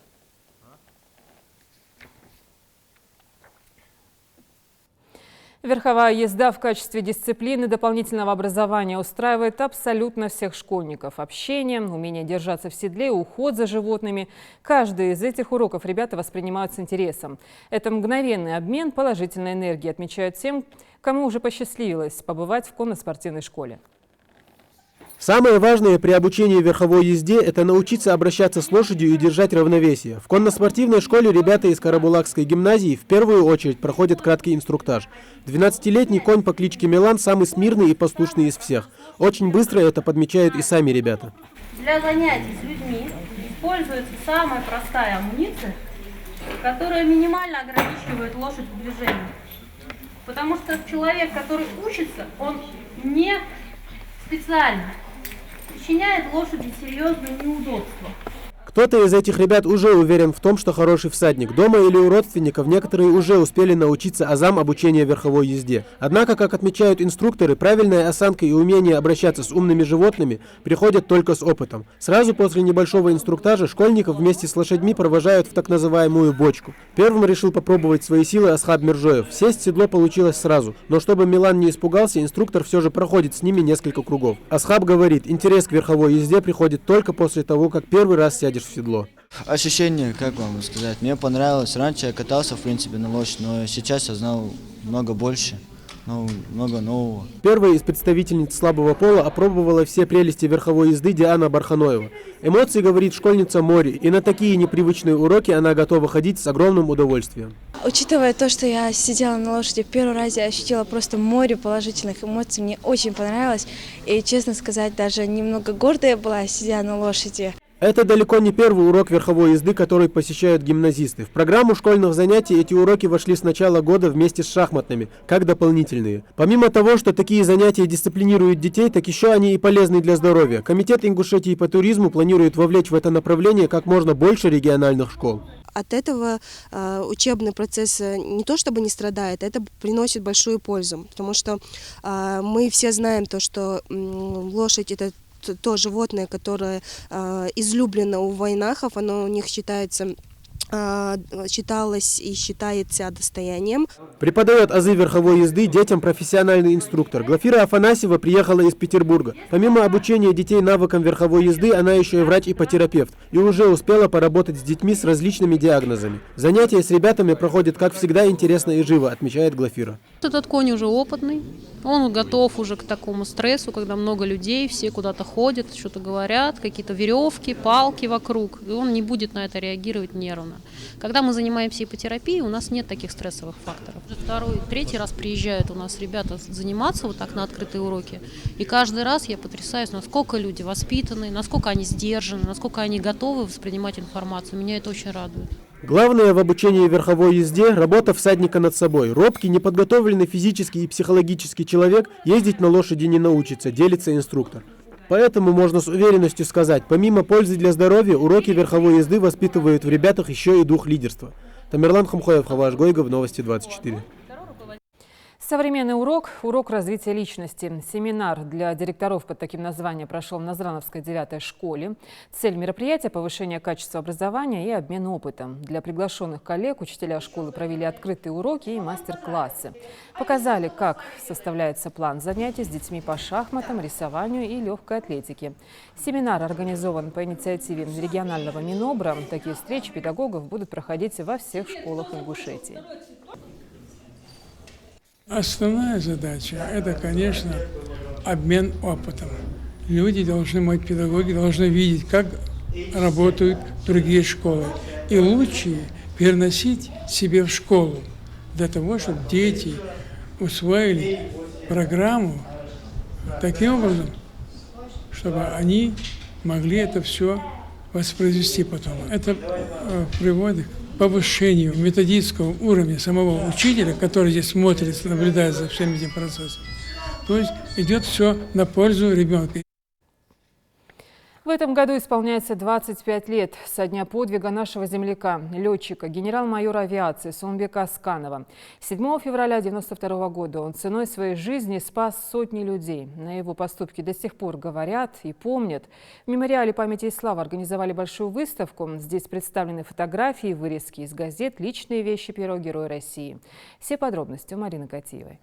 Верховая езда в качестве дисциплины дополнительного образования устраивает абсолютно всех школьников. Общение, умение держаться в седле, уход за животными. Каждый из этих уроков ребята воспринимают с интересом. Это мгновенный обмен положительной энергией, отмечают тем, кому уже посчастливилось побывать в конно-спортивной школе. Самое важное при обучении верховой езде – это научиться обращаться с лошадью и держать равновесие. В конно-спортивной школе ребята из Карабулакской гимназии в первую очередь проходят краткий инструктаж. 12-летний конь по кличке Милан самый смирный и послушный из всех. Очень быстро это подмечают и сами ребята. Для занятий с людьми используется самая простая амуниция, которая минимально ограничивает лошадь в движении. Потому что человек, который учится, он не специально причиняет лошади серьезные неудобства. Кто-то из этих ребят уже уверен в том, что хороший всадник. Дома или у родственников некоторые уже успели научиться азам обучения верховой езде. Однако, как отмечают инструкторы, правильная осанка и умение обращаться с умными животными приходят только с опытом. Сразу после небольшого инструктажа школьников вместе с лошадьми провожают в так называемую бочку. Первым решил попробовать свои силы Асхаб Миржоев. Сесть в седло получилось сразу, но чтобы Милан не испугался, инструктор все же проходит с ними несколько кругов. Асхаб говорит, интерес к верховой езде приходит только после того, как первый раз сядешь в седло. Ощущение, как вам сказать, мне понравилось. Раньше я катался, в принципе, на лошади, но сейчас я знал много больше, много нового. Первой из представительниц слабого пола опробовала все прелести верховой езды Диана Барханоева. Эмоции, говорит школьница, море, и на такие непривычные уроки она готова ходить с огромным удовольствием. Учитывая то, что я сидела на лошади, первый раз я ощутила просто море положительных эмоций, мне очень понравилось. И, честно сказать, даже немного гордая была, сидя на лошади. Это далеко не первый урок верховой езды, который посещают гимназисты. В программу школьных занятий эти уроки вошли с начала года вместе с шахматными, как дополнительные. Помимо того, что такие занятия дисциплинируют детей, так еще они и полезны для здоровья. Комитет Ингушетии по туризму планирует вовлечь в это направление как можно больше региональных школ. От этого учебный процесс не то чтобы не страдает, это приносит большую пользу, потому что мы все знаем то, что лошадь – это то животное, которое излюблено у войнахов, оно у них считается считалось и считается достоянием. Преподает азы верховой езды детям профессиональный инструктор. Глафира Афанасьева приехала из Петербурга. Помимо обучения детей навыкам верховой езды, она еще и врач-ипотерапевт и уже успела поработать с детьми с различными диагнозами. Занятия с ребятами проходят, как всегда, интересно и живо, отмечает Глафира. Этот конь уже опытный, он готов уже к такому стрессу, когда много людей, все куда-то ходят, что-то говорят, какие-то веревки, палки вокруг, и он не будет на это реагировать нервно. Когда мы занимаемся ипотерапией, у нас нет таких стрессовых факторов. Второй, третий раз приезжают у нас ребята заниматься вот так на открытые уроки, и каждый раз я потрясаюсь, насколько люди воспитаны, насколько они сдержаны, насколько они готовы воспринимать информацию. Меня это очень радует. Главное в обучении верховой езде – работа всадника над собой. Робкий, неподготовленный физически и психологически человек ездить на лошади не научится, делится инструктор. Поэтому можно с уверенностью сказать, помимо пользы для здоровья, уроки верховой езды воспитывают в ребятах еще и дух лидерства. Тамерлан Хамхоев, Хаваш Гойгов, Новости 24. Современный урок – урок развития личности. Семинар для директоров под таким названием прошел в Назрановской 9-й школе. Цель мероприятия – повышение качества образования и обмен опытом. Для приглашенных коллег учителя школы провели открытые уроки и мастер-классы. Показали, как составляется план занятий с детьми по шахматам, рисованию и легкой атлетике. Семинар организован по инициативе регионального Минобра. Такие встречи педагогов будут проходить во всех школах Ингушетии. Основная задача – это, конечно, обмен опытом. Люди должны, педагоги должны видеть, как работают другие школы. И лучше переносить себе в школу, для того, чтобы дети усвоили программу таким образом, чтобы они могли это все воспроизвести потом. Это приводит к повышению методического уровня самого учителя, который здесь смотрит, наблюдает за всеми этими процессами. То есть идет все на пользу ребенка. В этом году исполняется 25 лет со дня подвига нашего земляка, летчика, генерал-майора авиации Сооронбека Асканова. 7 февраля 1992 года он ценой своей жизни спас сотни людей. На его поступки до сих пор говорят и помнят. В мемориале памяти и славы организовали большую выставку. Здесь представлены фотографии, вырезки из газет, личные вещи первого героя России. Все подробности у Марины Катиевой.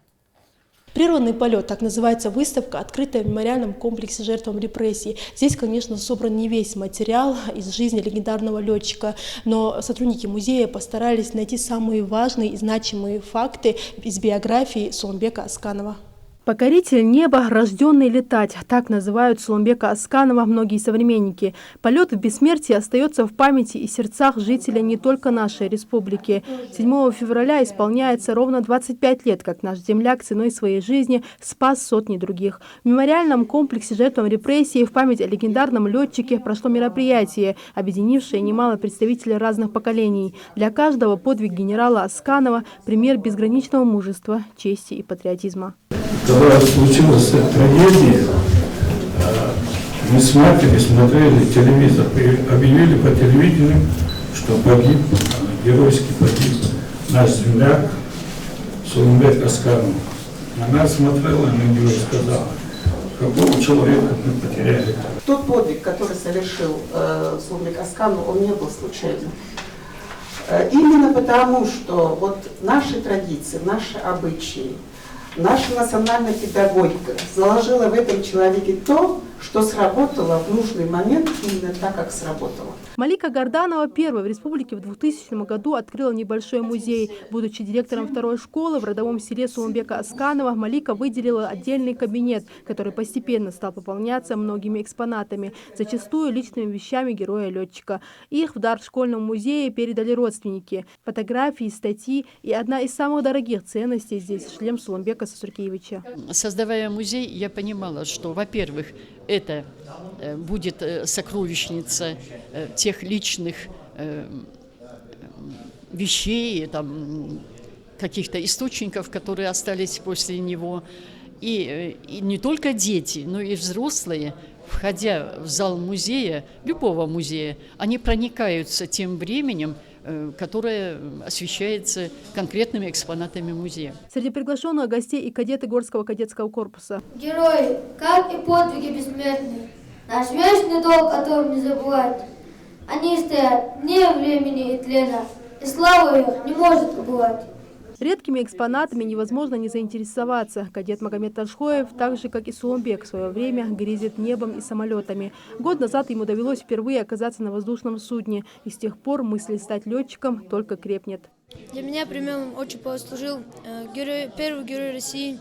Прерванный полет, так называется выставка, открытая в мемориальном комплексе жертвам репрессий. Здесь, конечно, собран не весь материал из жизни легендарного летчика, но сотрудники музея постарались найти самые важные и значимые факты из биографии Сооронбека Асканова. Покоритель неба, рожденный летать, так называют Сооронбека Асканова многие современники. Полет в бессмертие остается в памяти и сердцах жителей не только нашей республики. 7 февраля исполняется ровно 25 лет, как наш земляк ценой своей жизни спас сотни других. В мемориальном комплексе жертвам репрессий в память о легендарном летчике прошло мероприятие, объединившее немало представителей разных поколений. Для каждого подвиг генерала Асканова – пример безграничного мужества, чести и патриотизма. Когда случилась эта трагедия, мы с матерью смотрели телевизор, объявили по телевидению, что погиб, геройски погиб наш земляк Сооронбек Асканов. Она смотрела на него и сказала, какого человека мы потеряли. Тот подвиг, который совершил Сооронбек Асканов, он не был случайным. Именно потому, что вот наши традиции, наши обычаи, наша национальная педагогика заложила в этом человеке то, что сработало в нужный момент именно так, как сработало. Малика Горданова первой в республике в 2000 году открыла небольшой музей. Будучи директором второй школы в родовом селе Сооронбека Асканова, Малика выделила отдельный кабинет, который постепенно стал пополняться многими экспонатами, зачастую личными вещами героя-летчика. Их в дар школьному музею передали родственники. Фотографии, статьи и одна из самых дорогих ценностей здесь – шлем Сооронбека Сасуркиевича. Создавая музей, я понимала, что, во-первых, это будет сокровищница тех личных вещей, там, каких-то источников, которые остались после него. И не только дети, но и взрослые, входя в зал музея, любого музея, они проникаются тем временем, которая освещается конкретными экспонатами музея. Среди приглашенных гостей и кадеты Горского кадетского корпуса. Герои, как и подвиги бессмертные, наш вечный долг, которым не забывать. Они стоят вне времени и тлена, и слава их не может убывать. Редкими экспонатами невозможно не заинтересоваться. Кадет Магомед Ташхоев, так же как и Сулумбек, в свое время грезит небом и самолетами. Год назад ему довелось впервые оказаться на воздушном судне. И с тех пор мысль стать летчиком только крепнет. Для меня примером очень послужил первый герой России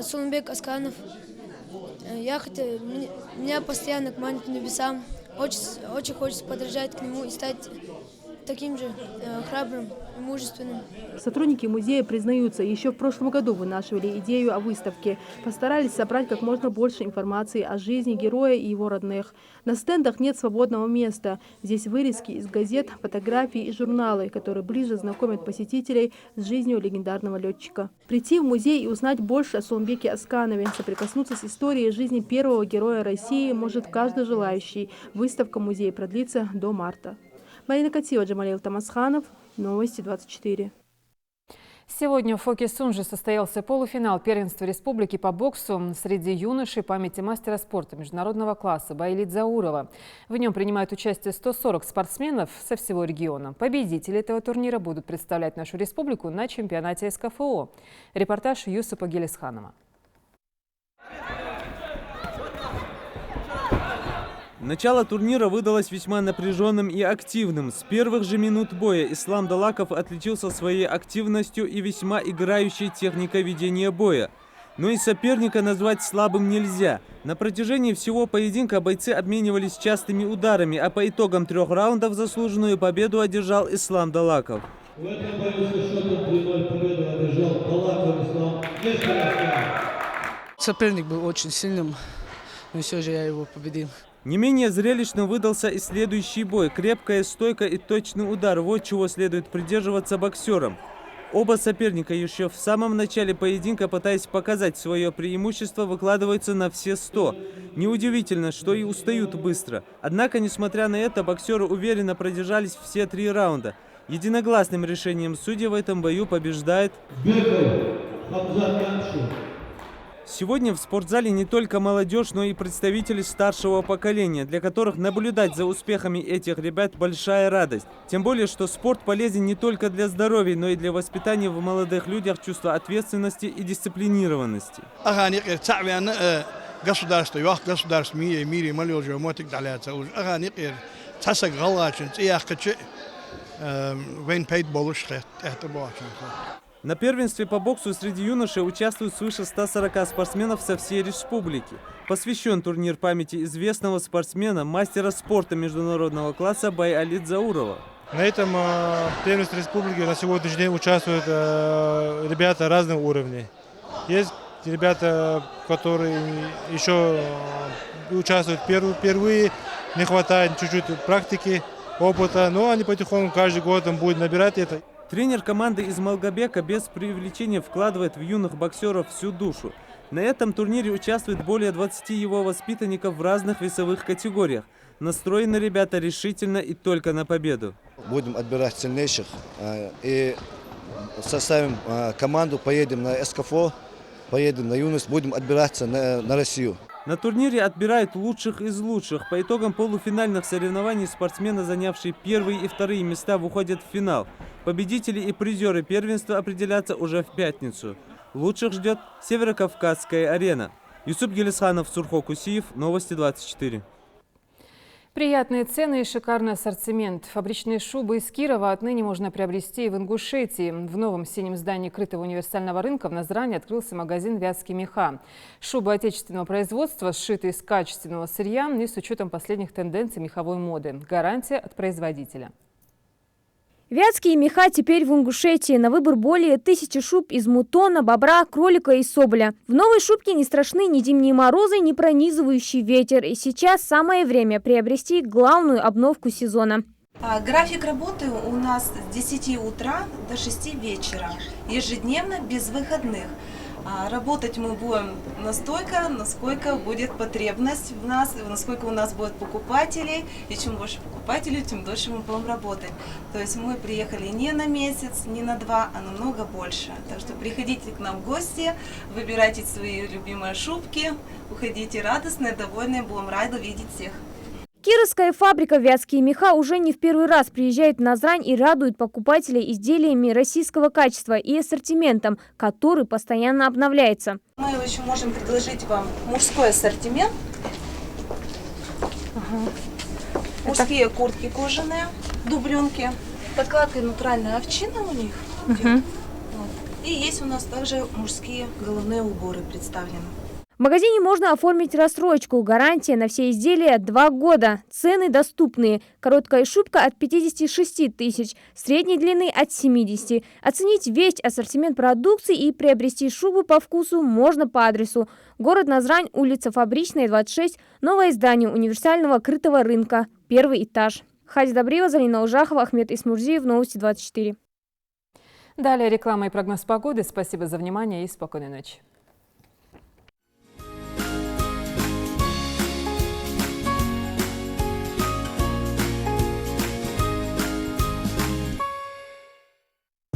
Сулумбек Асканов. Меня постоянно манит к небесам. Очень хочется подражать к нему и стать таким же храбрым и мужественным. Сотрудники музея признаются, еще в прошлом году вынашивали идею о выставке. Постарались собрать как можно больше информации о жизни героя и его родных. На стендах нет свободного места. Здесь вырезки из газет, фотографии и журналы, которые ближе знакомят посетителей с жизнью легендарного летчика. Прийти в музей и узнать больше о Сулумбеке Асканове, соприкоснуться с историей жизни первого героя России может каждый желающий. Выставка музея продлится до марта. Марина Катива, Джамалил Тамасханов, Новости 24. Сегодня в Фоке-Сунже состоялся полуфинал первенства республики по боксу среди юношей памяти мастера спорта международного класса Байлит Заурова. В нем принимают участие 140 спортсменов со всего региона. Победители этого турнира будут представлять нашу республику на чемпионате СКФО. Репортаж Юсупа Гелисханова. Начало турнира выдалось весьма напряженным и активным. С первых же минут боя Ислам Далаков отличился своей активностью и весьма играющей техникой ведения боя. Но и соперника назвать слабым нельзя. На протяжении всего поединка бойцы обменивались частыми ударами, а по итогам 3 раундов заслуженную победу одержал Ислам Далаков. В этом бою со счетом 3-0 победу одержал Далаков Ислам. Соперник был очень сильным, но все же я его победил. Не менее зрелищно выдался и следующий бой. Крепкая стойка и точный удар – вот чего следует придерживаться боксерам. Оба соперника еще в самом начале поединка, пытаясь показать свое преимущество, выкладываются на все 100. Неудивительно, что и устают быстро. Однако, несмотря на это, боксеры уверенно продержались все 3 раунда. Единогласным решением судей в этом бою побеждает Сегодня в спортзале не только молодежь, но и представители старшего поколения, для которых наблюдать за успехами этих ребят большая радость. Тем более, что спорт полезен не только для здоровья, но и для воспитания в молодых людях чувства ответственности и дисциплинированности. На первенстве по боксу среди юношей участвуют свыше 140 спортсменов со всей республики. Посвящен турнир памяти известного спортсмена, мастера спорта международного класса Байлит Заурова. На этом первенстве республики на сегодняшний день участвуют ребята разных уровней. Есть ребята, которые еще участвуют впервые, не хватает чуть-чуть практики, опыта, но они потихоньку каждый год будут набирать это. Тренер команды из Малгобека без преувеличения вкладывает в юных боксеров всю душу. На этом турнире участвует более 20 его воспитанников в разных весовых категориях. Настроены ребята решительно и только на победу. Будем отбирать сильнейших и составим команду, поедем на СКФО, поедем на юность, будем отбираться на Россию. На турнире отбирают лучших из лучших. По итогам полуфинальных соревнований спортсмены, занявшие 1-е и 2-е места, выходят в финал. Победители и призеры первенства определятся уже в пятницу. Лучших ждет Северокавказская арена. Юсуп Гелисханов, Сурхо Кусиев, Новости 24. Приятные цены и шикарный ассортимент. Фабричные шубы из Кирова отныне можно приобрести и в Ингушетии. В новом синем здании крытого универсального рынка в Назране открылся магазин «Вятские меха». Шубы отечественного производства, сшитые из качественного сырья и с учетом последних тенденций меховой моды. Гарантия от производителя. Вятские меха теперь в Ингушетии. На выбор более 1000 шуб из мутона, бобра, кролика и соболя. В новой шубке не страшны ни зимние морозы, ни пронизывающий ветер. И сейчас самое время приобрести главную обновку сезона. График работы у нас с 10 утра до 6 вечера. Ежедневно, без выходных. Работать мы будем настолько, насколько будет потребность в нас, насколько у нас будет покупателей. И чем больше покупателей, тем дольше мы будем работать. То есть мы приехали не на месяц, не на 2, а намного больше. Так что приходите к нам в гости, выбирайте свои любимые шубки, уходите радостные, довольные, будем рады видеть всех. Кировская фабрика «Вятские меха» уже не в первый раз приезжает в Назрань и радует покупателей изделиями российского качества и ассортиментом, который постоянно обновляется. Мы еще можем предложить вам мужской ассортимент. Мужские куртки кожаные, дубленки, подкладка натуральная овчина у них. Вот. И есть у нас также мужские головные уборы представлены. В магазине можно оформить рассрочку. Гарантия на все изделия 2 года. Цены доступные. Короткая шубка от 56 тысяч, средней длины от 70. Оценить весь ассортимент продукции и приобрести шубу по вкусу можно по адресу: город Назрань, улица Фабричная, 26, новое здание универсального крытого рынка, 1 этаж. Хадя Добрева, Залина Ужахова, Ахмед Исмурзиев, Новости 24. Далее реклама и прогноз погоды. Спасибо за внимание и спокойной ночи.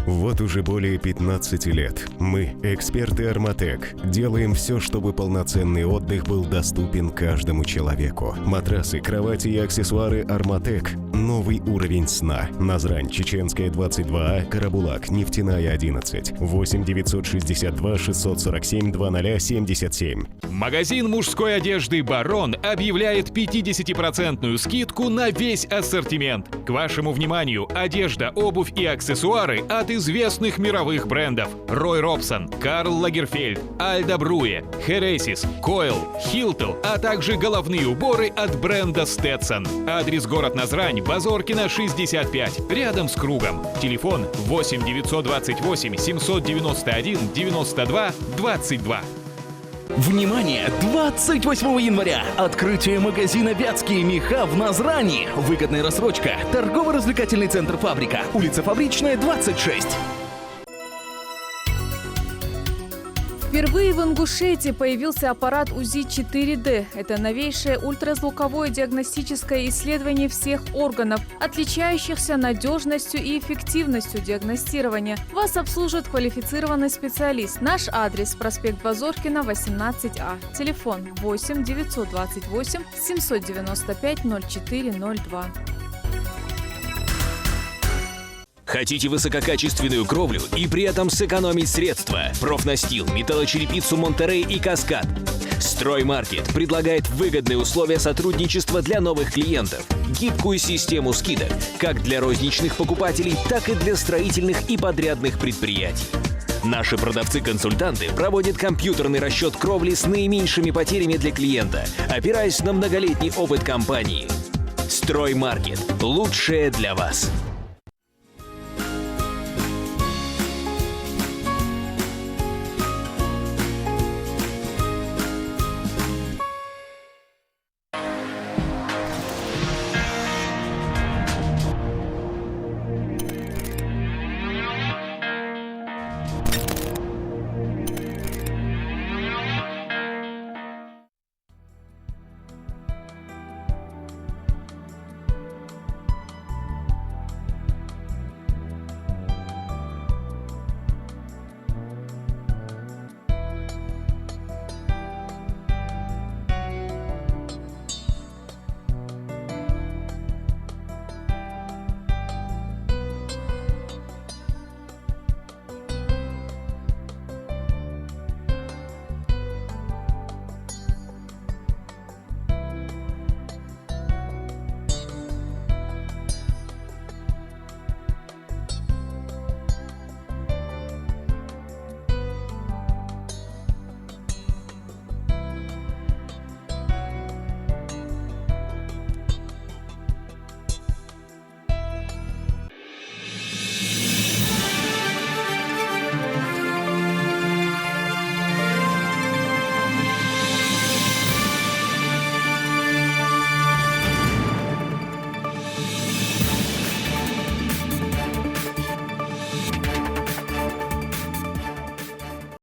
Вот уже более 15 лет мы, эксперты «Арматек», делаем все, чтобы полноценный отдых был доступен каждому человеку. Матрасы, кровати и аксессуары «Арматек» – новый уровень сна. Назрань, Чеченская, 22А, Карабулак, Нефтяная, 11. 8 962 647 2077. Магазин мужской одежды «Барон» объявляет 50% скидку на весь ассортимент. К вашему вниманию, одежда, обувь и аксессуары от известных мировых брендов: Рой Робсон, Карл Лагерфельд, Альда Бруе, Хересис, Койл, Хилтл, а также головные уборы от бренда Stetson. Адрес: город Назрань, Базоркина, 65, рядом с кругом. Телефон 8 928 791 92 22. Внимание! 28 января! Открытие магазина «Вятские меха» в Назрани. Выгодная рассрочка. Торгово-развлекательный центр «Фабрика». Улица Фабричная, 26. Впервые в Ингушетии появился аппарат УЗИ-4D. Это новейшее ультразвуковое диагностическое исследование всех органов, отличающихся надежностью и эффективностью диагностирования. Вас обслужит квалифицированный специалист. Наш адрес: проспект Базоркина, 18А. Телефон 8 928 795 0402. Хотите высококачественную кровлю и при этом сэкономить средства? Профнастил, металлочерепицу Монтерей и Каскад. Строймаркет предлагает выгодные условия сотрудничества для новых клиентов, гибкую систему скидок как для розничных покупателей, так и для строительных и подрядных предприятий. Наши продавцы-консультанты проводят компьютерный расчет кровли с наименьшими потерями для клиента, опираясь на многолетний опыт компании. Строймаркет. Лучшее для вас.